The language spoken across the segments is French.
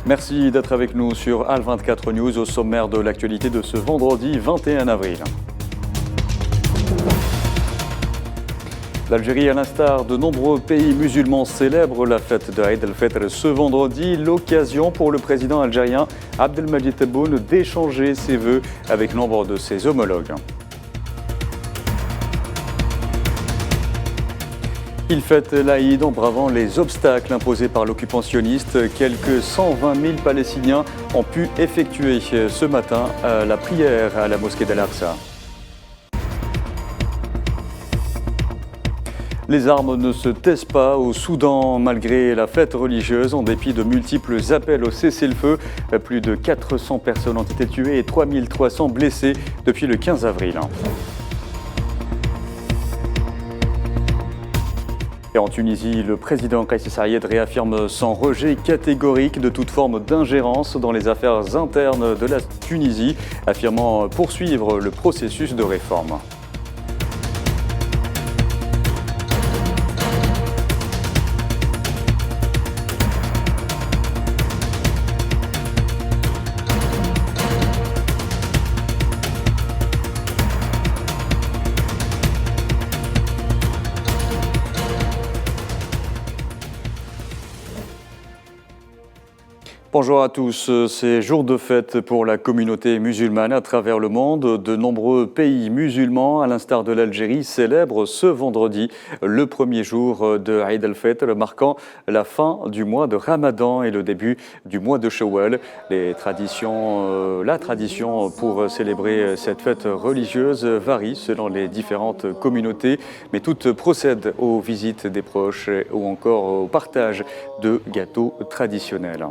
Merci d'être avec nous sur Al24 News au sommaire de l'actualité de ce vendredi 21 avril. L'Algérie, à l'instar de nombreux pays musulmans, célèbre la fête de Eid al-Fitr ce vendredi. L'occasion pour le président algérien Abdelmadjid Tebboune d'échanger ses vœux avec nombre de ses homologues. Il fête l'Aïd en bravant les obstacles imposés par l'occupationniste. Quelques 120 000 Palestiniens ont pu effectuer ce matin la prière à la mosquée d'Al-Aqsa. Les armes ne se taisent pas au Soudan malgré la fête religieuse. En dépit de multiples appels au cessez-le-feu, plus de 400 personnes ont été tuées et 3300 blessées depuis le 15 avril. Et en Tunisie, le président Kais Saied réaffirme son rejet catégorique de toute forme d'ingérence dans les affaires internes de la Tunisie, affirmant poursuivre le processus de réforme. Bonjour à tous, c'est jour de fête pour la communauté musulmane à travers le monde. De nombreux pays musulmans, à l'instar de l'Algérie, célèbrent ce vendredi le premier jour de Eid al-Fitr, marquant la fin du mois de Ramadan et le début du mois de Shawwal. La tradition pour célébrer cette fête religieuse varie selon les différentes communautés, mais toutes procèdent aux visites des proches ou encore au partage de gâteaux traditionnels.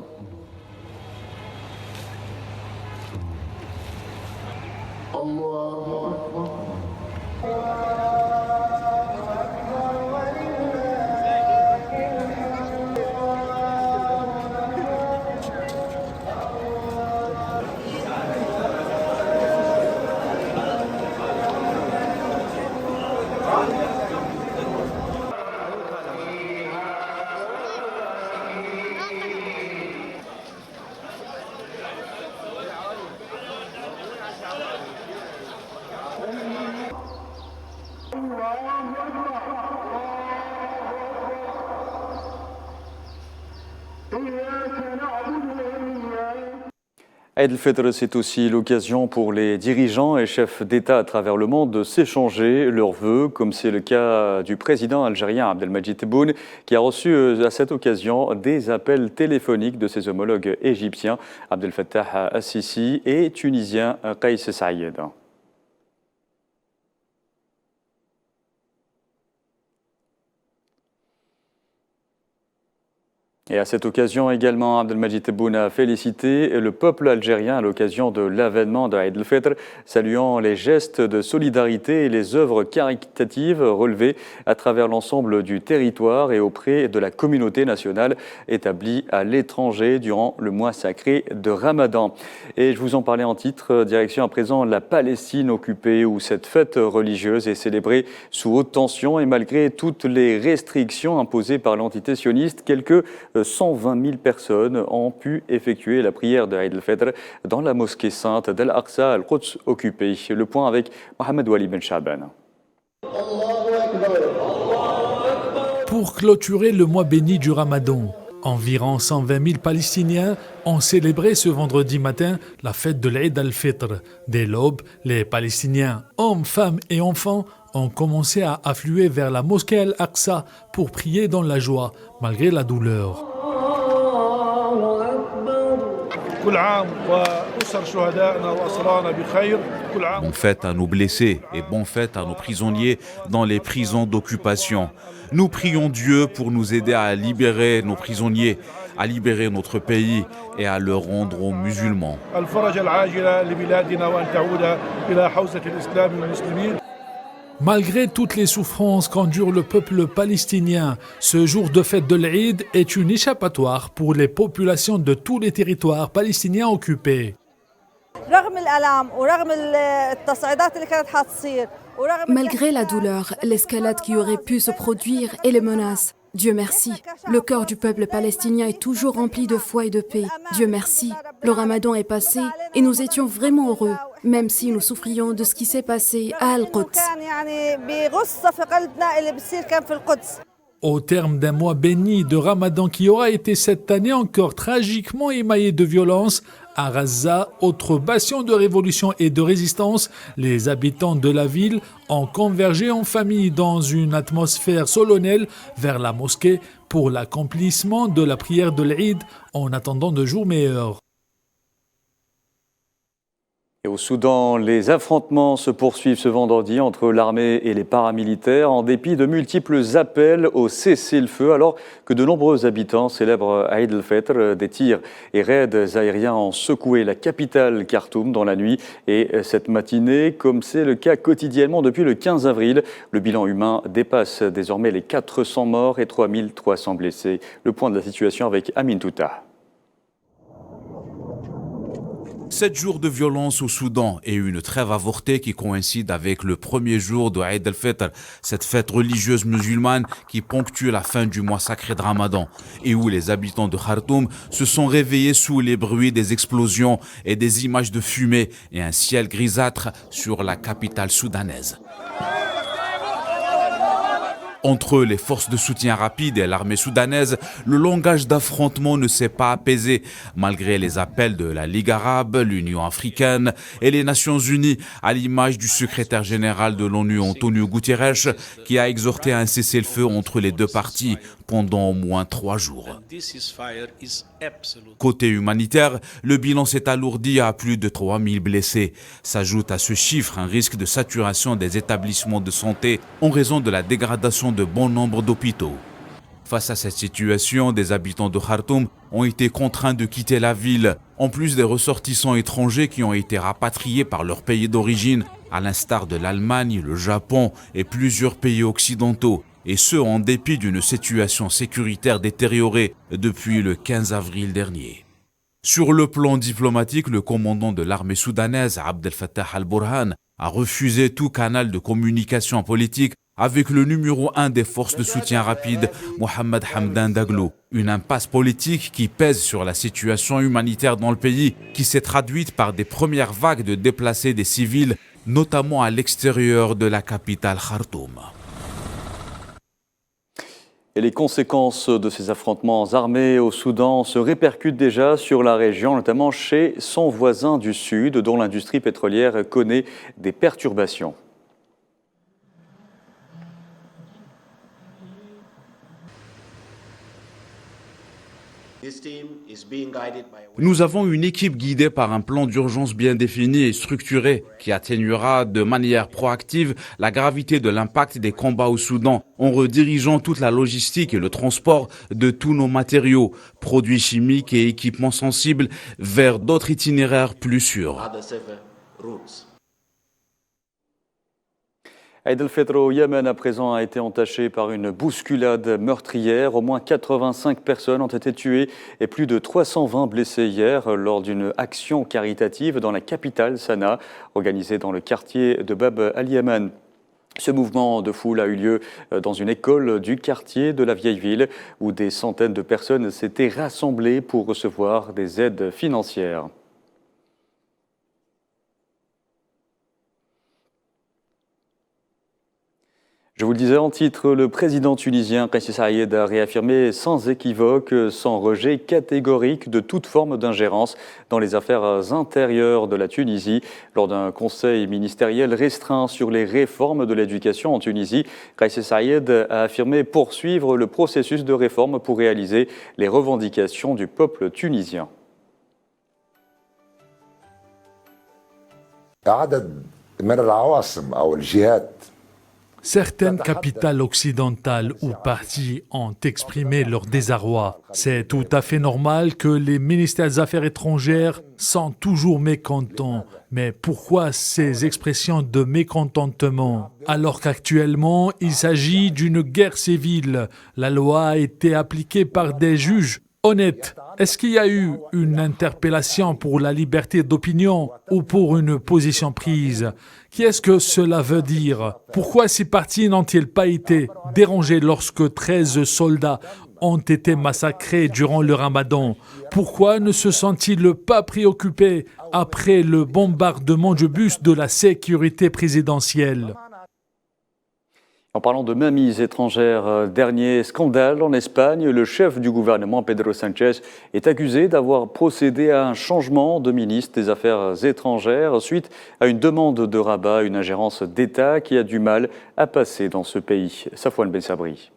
Eid al-Fitr, c'est aussi l'occasion pour les dirigeants et chefs d'État à travers le monde de s'échanger leurs vœux, comme c'est le cas du président algérien Abdelmadjid Tebboune, qui a reçu à cette occasion des appels téléphoniques de ses homologues égyptiens Abdel Fattah al-Sisi et tunisien Kais Saied. Et à cette occasion également, Abdelmadjid Tebboune a félicité le peuple algérien à l'occasion de l'avènement de Eid al-Fitr, saluant les gestes de solidarité et les œuvres caritatives relevées à travers l'ensemble du territoire et auprès de la communauté nationale établie à l'étranger durant le mois sacré de Ramadan. Et je vous en parlais en titre, direction à présent la Palestine occupée, où cette fête religieuse est célébrée sous haute tension et malgré toutes les restrictions imposées par l'entité sioniste, quelques 120 000 personnes ont pu effectuer la prière de Eid al-Fitr dans la mosquée sainte d'Al-Aqsa al-Quds occupée. Le point avec Mohamed Wali Ben Shaban. Pour clôturer le mois béni du Ramadan, environ 120 000 Palestiniens ont célébré ce vendredi matin la fête de l'Eid al-Fitr. Dès l'aube, les Palestiniens, hommes, femmes et enfants, ont commencé à affluer vers la mosquée Al-Aqsa pour prier dans la joie, malgré la douleur. Bonne fête à nos blessés et bonne fête à nos prisonniers dans les prisons d'occupation. Nous prions Dieu pour nous aider à libérer nos prisonniers, à libérer notre pays et à le rendre aux musulmans. Malgré toutes les souffrances qu'endure le peuple palestinien, ce jour de fête de l'Eid est une échappatoire pour les populations de tous les territoires palestiniens occupés. Malgré la douleur, l'escalade qui aurait pu se produire et les menaces, Dieu merci, le cœur du peuple palestinien est toujours rempli de foi et de paix. Dieu merci, le ramadan est passé et nous étions vraiment heureux, même si nous souffrions de ce qui s'est passé à Al-Quds. Au terme d'un mois béni de Ramadan qui aura été cette année encore tragiquement émaillé de violence, à Gaza, autre bastion de révolution et de résistance, les habitants de la ville ont convergé en famille dans une atmosphère solennelle vers la mosquée pour l'accomplissement de la prière de l'Eid en attendant de jours meilleurs. Et au Soudan, les affrontements se poursuivent ce vendredi entre l'armée et les paramilitaires en dépit de multiples appels au cessez-le-feu alors que de nombreux habitants célèbrent Eid al-Fitr. Des tirs et raids aériens ont secoué la capitale Khartoum dans la nuit et cette matinée, comme c'est le cas quotidiennement depuis le 15 avril. Le bilan humain dépasse désormais les 400 morts et 3300 blessés. Le point de la situation avec Amin Touta. 7 jours de violence au Soudan et une trêve avortée qui coïncide avec le premier jour de Eid al-Fitr, cette fête religieuse musulmane qui ponctue la fin du mois sacré de Ramadan et où les habitants de Khartoum se sont réveillés sous les bruits des explosions et des images de fumée et un ciel grisâtre sur la capitale soudanaise. Entre les forces de soutien rapide et l'armée soudanaise, le langage d'affrontement ne s'est pas apaisé, malgré les appels de la Ligue arabe, l'Union africaine et les Nations unies, à l'image du secrétaire général de l'ONU, Antonio Guterres, qui a exhorté à un cessez-le-feu entre les deux parties pendant au moins 3 jours. Côté humanitaire, le bilan s'est alourdi à plus de 3000 blessés. S'ajoute à ce chiffre un risque de saturation des établissements de santé en raison de la dégradation de bon nombre d'hôpitaux. Face à cette situation, des habitants de Khartoum ont été contraints de quitter la ville, en plus des ressortissants étrangers qui ont été rapatriés par leur pays d'origine, à l'instar de l'Allemagne, le Japon et plusieurs pays occidentaux, et ce en dépit d'une situation sécuritaire détériorée depuis le 15 avril dernier. Sur le plan diplomatique, le commandant de l'armée soudanaise, Abdel Fattah al-Burhan, a refusé tout canal de communication politique avec le numéro 1 des forces de soutien rapide, Mohamed Hamdan Daglo. Une impasse politique qui pèse sur la situation humanitaire dans le pays, qui s'est traduite par des premières vagues de déplacés des civils, notamment à l'extérieur de la capitale Khartoum. Et les conséquences de ces affrontements armés au Soudan se répercutent déjà sur la région, notamment chez son voisin du Sud, dont l'industrie pétrolière connaît des perturbations. Nous avons une équipe guidée par un plan d'urgence bien défini et structuré qui atténuera de manière proactive la gravité de l'impact des combats au Soudan en redirigeant toute la logistique et le transport de tous nos matériaux, produits chimiques et équipements sensibles vers d'autres itinéraires plus sûrs. Eid al-Fitr au Yémen à présent a été entaché par une bousculade meurtrière. Au moins 85 personnes ont été tuées et plus de 320 blessées hier lors d'une action caritative dans la capitale Sanaa, organisée dans le quartier de Bab al-Yaman. Ce mouvement de foule a eu lieu dans une école du quartier de la vieille ville où des centaines de personnes s'étaient rassemblées pour recevoir des aides financières. Je vous le disais en titre, le président tunisien Kais Saied a réaffirmé sans équivoque son rejet catégorique de toute forme d'ingérence dans les affaires intérieures de la Tunisie. Lors d'un conseil ministériel restreint sur les réformes de l'éducation en Tunisie, Kais Saied a affirmé poursuivre le processus de réforme pour réaliser les revendications du peuple tunisien. Certaines capitales occidentales ou partis ont exprimé leur désarroi. C'est tout à fait normal que les ministères des Affaires étrangères sont toujours mécontents. Mais pourquoi ces expressions de mécontentement alors qu'actuellement il s'agit d'une guerre civile? La loi a été appliquée par des juges honnête. Est-ce qu'il y a eu une interpellation pour la liberté d'opinion ou pour une position prise? Qu'est-ce que cela veut dire? Pourquoi ces partis n'ont-ils pas été dérangés lorsque 13 soldats ont été massacrés durant le Ramadan? Pourquoi ne se sont-ils pas préoccupés après le bombardement du bus de la sécurité présidentielle? En parlant de mainmise étrangère, dernier scandale en Espagne, le chef du gouvernement, Pedro Sánchez, est accusé d'avoir procédé à un changement de ministre des Affaires étrangères suite à une demande de Rabat, une ingérence d'État qui a du mal à passer dans ce pays. Safouane Ben Sabri.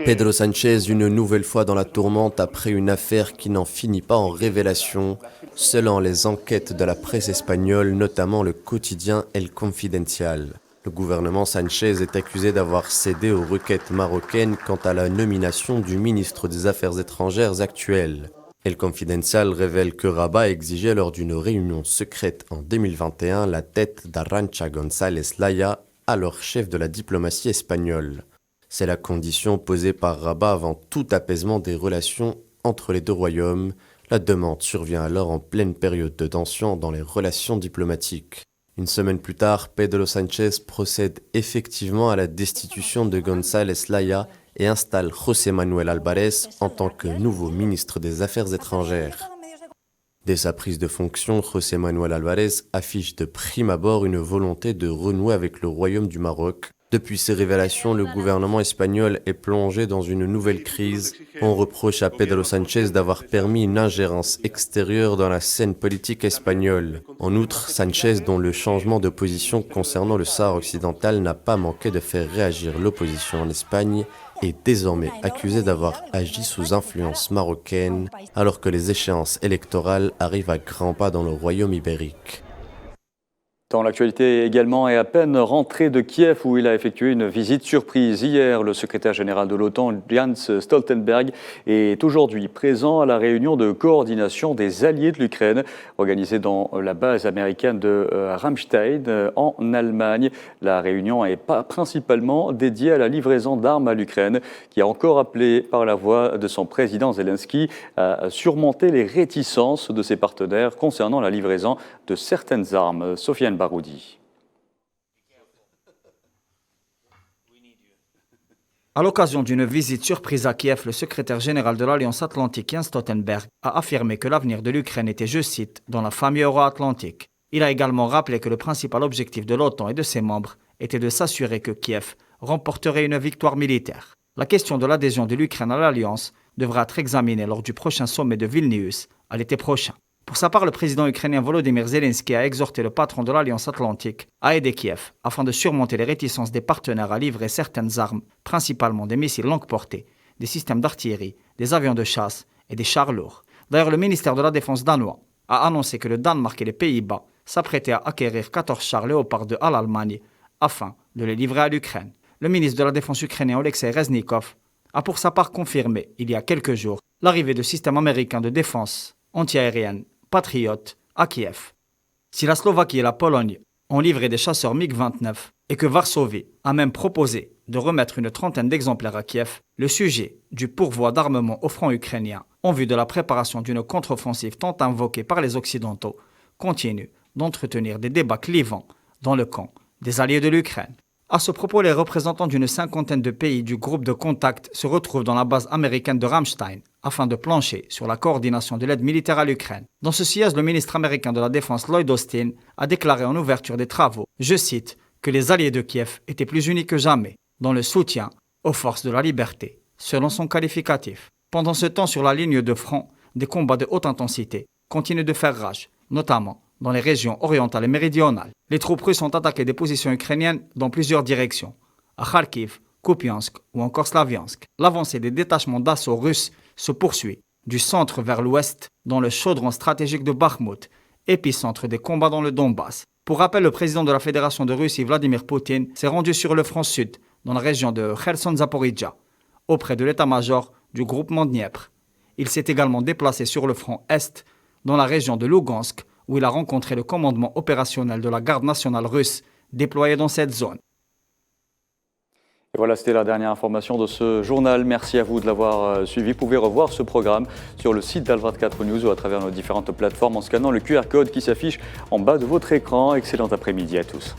Pedro Sánchez, une nouvelle fois dans la tourmente après une affaire qui n'en finit pas en révélation, selon les enquêtes de la presse espagnole, notamment le quotidien El Confidencial. Le gouvernement Sánchez est accusé d'avoir cédé aux requêtes marocaines quant à la nomination du ministre des Affaires étrangères actuel. El Confidencial révèle que Rabat exigeait lors d'une réunion secrète en 2021 la tête d'Arantxa González Laya, alors chef de la diplomatie espagnole. C'est la condition posée par Rabat avant tout apaisement des relations entre les deux royaumes. La demande survient alors en pleine période de tension dans les relations diplomatiques. Une semaine plus tard, Pedro Sánchez procède effectivement à la destitution de González Laya et installe José Manuel Álvarez en tant que nouveau ministre des Affaires étrangères. Dès sa prise de fonction, José Manuel Álvarez affiche de prime abord une volonté de renouer avec le Royaume du Maroc. Depuis ces révélations, le gouvernement espagnol est plongé dans une nouvelle crise. On reproche à Pedro Sánchez d'avoir permis une ingérence extérieure dans la scène politique espagnole. En outre, Sánchez, dont le changement de position concernant le Sahara occidental n'a pas manqué de faire réagir l'opposition en Espagne, est désormais accusé d'avoir agi sous influence marocaine, alors que les échéances électorales arrivent à grands pas dans le royaume ibérique. Dans l'actualité également, et à peine rentré de Kiev où il a effectué une visite surprise hier, le secrétaire général de l'OTAN, Jens Stoltenberg, est aujourd'hui présent à la réunion de coordination des alliés de l'Ukraine, organisée dans la base américaine de Ramstein en Allemagne. La réunion est principalement dédiée à la livraison d'armes à l'Ukraine, qui a encore appelé par la voix de son président Zelensky à surmonter les réticences de ses partenaires concernant la livraison de certaines armes. Sofiane Baroudi. À l'occasion d'une visite surprise à Kiev, le secrétaire général de l'Alliance Atlantique, Jens Stoltenberg, a affirmé que l'avenir de l'Ukraine était, je cite, dans la famille euro-atlantique. Il a également rappelé que le principal objectif de l'OTAN et de ses membres était de s'assurer que Kiev remporterait une victoire militaire. La question de l'adhésion de l'Ukraine à l'Alliance devra être examinée lors du prochain sommet de Vilnius à l'été prochain. Pour sa part, le président ukrainien Volodymyr Zelensky a exhorté le patron de l'Alliance Atlantique à aider Kiev afin de surmonter les réticences des partenaires à livrer certaines armes, principalement des missiles longue portée, des systèmes d'artillerie, des avions de chasse et des chars lourds. D'ailleurs, le ministère de la Défense danois a annoncé que le Danemark et les Pays-Bas s'apprêtaient à acquérir 14 chars Léopard 2 à l'Allemagne afin de les livrer à l'Ukraine. Le ministre de la Défense ukrainien Oleksiy Reznikov a pour sa part confirmé, il y a quelques jours, l'arrivée de systèmes américains de défense antiaérienne Patriot à Kiev. Si la Slovaquie et la Pologne ont livré des chasseurs MiG-29 et que Varsovie a même proposé de remettre une trentaine d'exemplaires à Kiev, le sujet du pourvoi d'armement au front ukrainien en vue de la préparation d'une contre-offensive tant invoquée par les Occidentaux continue d'entretenir des débats clivants dans le camp des alliés de l'Ukraine. À ce propos, les représentants d'une cinquantaine de pays du groupe de contact se retrouvent dans la base américaine de Ramstein afin de plancher sur la coordination de l'aide militaire à l'Ukraine. Dans ce siège, le ministre américain de la Défense Lloyd Austin a déclaré en ouverture des travaux, je cite, que les alliés de Kiev étaient plus unis que jamais dans le soutien aux forces de la liberté, selon son qualificatif. Pendant ce temps, sur la ligne de front, des combats de haute intensité continuent de faire rage, notamment dans les régions orientales et méridionales. Les troupes russes ont attaqué des positions ukrainiennes dans plusieurs directions, à Kharkiv, Kupiansk ou encore Slaviansk. L'avancée des détachements d'assaut russes se poursuit, du centre vers l'ouest, dans le chaudron stratégique de Bakhmut, épicentre des combats dans le Donbass. Pour rappel, le président de la Fédération de Russie, Vladimir Poutine, s'est rendu sur le front sud, dans la région de Kherson-Zaporizhzhia, auprès de l'état-major du groupement Dniepr. Il s'est également déplacé sur le front est, dans la région de Lugansk, où il a rencontré le commandement opérationnel de la garde nationale russe déployé dans cette zone. Et voilà, c'était la dernière information de ce journal. Merci à vous de l'avoir suivi. Vous pouvez revoir ce programme sur le site d'Al24 News ou à travers nos différentes plateformes en scannant le QR code qui s'affiche en bas de votre écran. Excellent après-midi à tous.